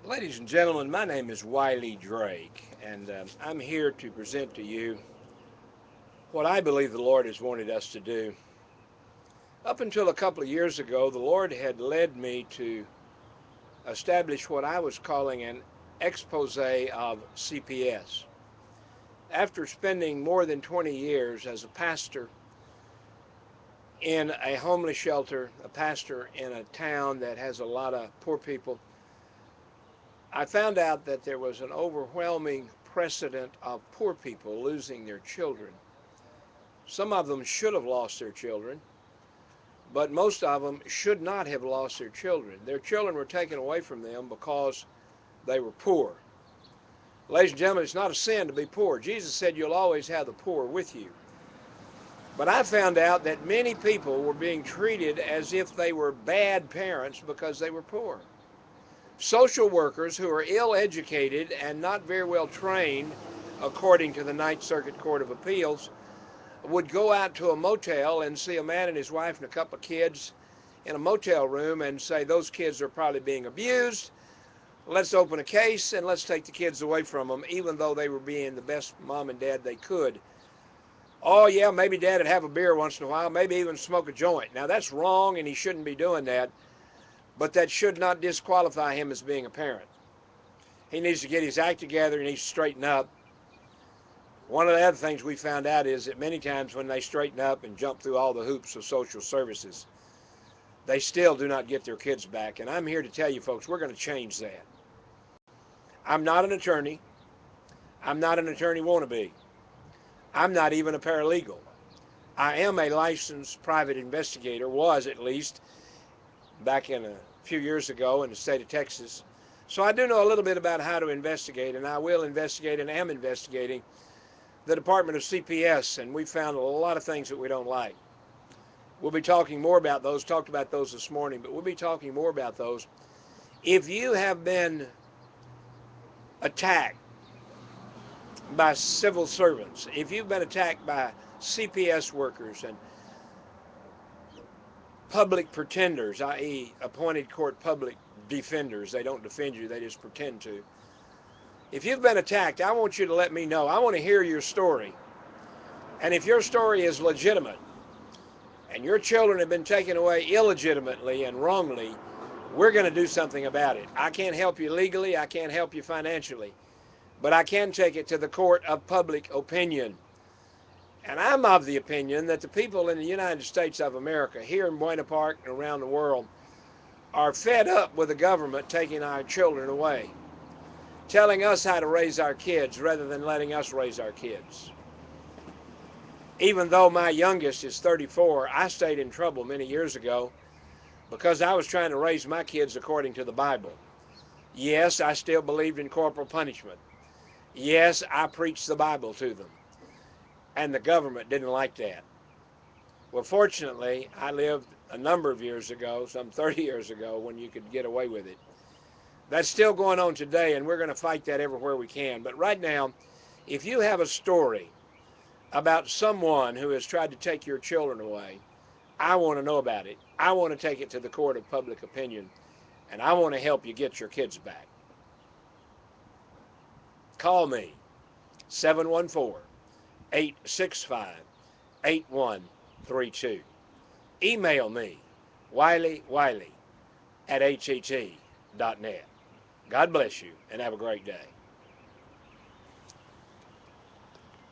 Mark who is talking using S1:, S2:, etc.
S1: Ladies and gentlemen, my name is Wiley Drake, and I'm here to present to you what I believe the Lord has wanted us to do. Up until a couple of years ago, the Lord had led me to establish what I was calling an expose of CPS. After spending more than 20 years as a pastor in a homeless shelter, a pastor in a town that has a lot of poor people, I found out that there was an overwhelming precedent of poor people losing their children. Some of them should have lost their children, but most of them should not have lost their children. Their children were taken away from them because they were poor. Ladies and gentlemen, it's not a sin to be poor. Jesus said you'll always have the poor with you. But I found out that many people were being treated as if they were bad parents because they were poor. Social workers who are ill-educated and not very well trained, according to the Ninth Circuit Court of Appeals, would go out to a motel and see a man and his wife and a couple of kids in a motel room and say those kids are probably being abused. Let's open a case and let's take the kids away from them, even though they were being the best mom and dad they could. Oh yeah, maybe dad would have a beer once in a while, maybe even smoke a joint. Now that's wrong and he shouldn't be doing that, but that should not disqualify him as being a parent. He needs to get his act together, he needs to straighten up. One of the other things we found out is that many times when they straighten up and jump through all the hoops of social services, they still do not get their kids back. And I'm here to tell you folks, we're going to change that. I'm not an attorney. I'm not an attorney wannabe. I'm not even a paralegal. I am a licensed private investigator, was at least, back in a few years ago in the state of Texas. So I do know a little bit about how to investigate, and I will investigate and am investigating the Department of CPS, and we found a lot of things that we don't like. We'll be talking more about those, talked about those this morning, but we'll be talking more about those. If you have been attacked by civil servants, if you've been attacked by CPS workers and public pretenders, i.e., appointed court public defenders, they don't defend you, they just pretend to. If you've been attacked, I want you to let me know. I want to hear your story. And if your story is legitimate and your children have been taken away illegitimately and wrongly, we're going to do something about it. I can't help you legally, I can't help you financially, but I can take it to the court of public opinion. And I'm of the opinion that the people in the United States of America, here in Buena Park and around the world, are fed up with the government taking our children away, telling us how to raise our kids rather than letting us raise our kids. Even though my youngest is 34, I stayed in trouble many years ago because I was trying to raise my kids according to the Bible. Yes, I still believed in corporal punishment. Yes, I preached the Bible to them. And the government didn't like that. Well, fortunately, I lived a number of years ago, some 30 years ago, when you could get away with it. That's still going on today, and we're going to fight that everywhere we can. But right now, if you have a story about someone who has tried to take your children away, I want to know about it. I want to take it to the court of public opinion, and I want to help you get your kids back. Call me, 714-865-8132. Email me, Wiley at att.net. God bless you, and have a great day.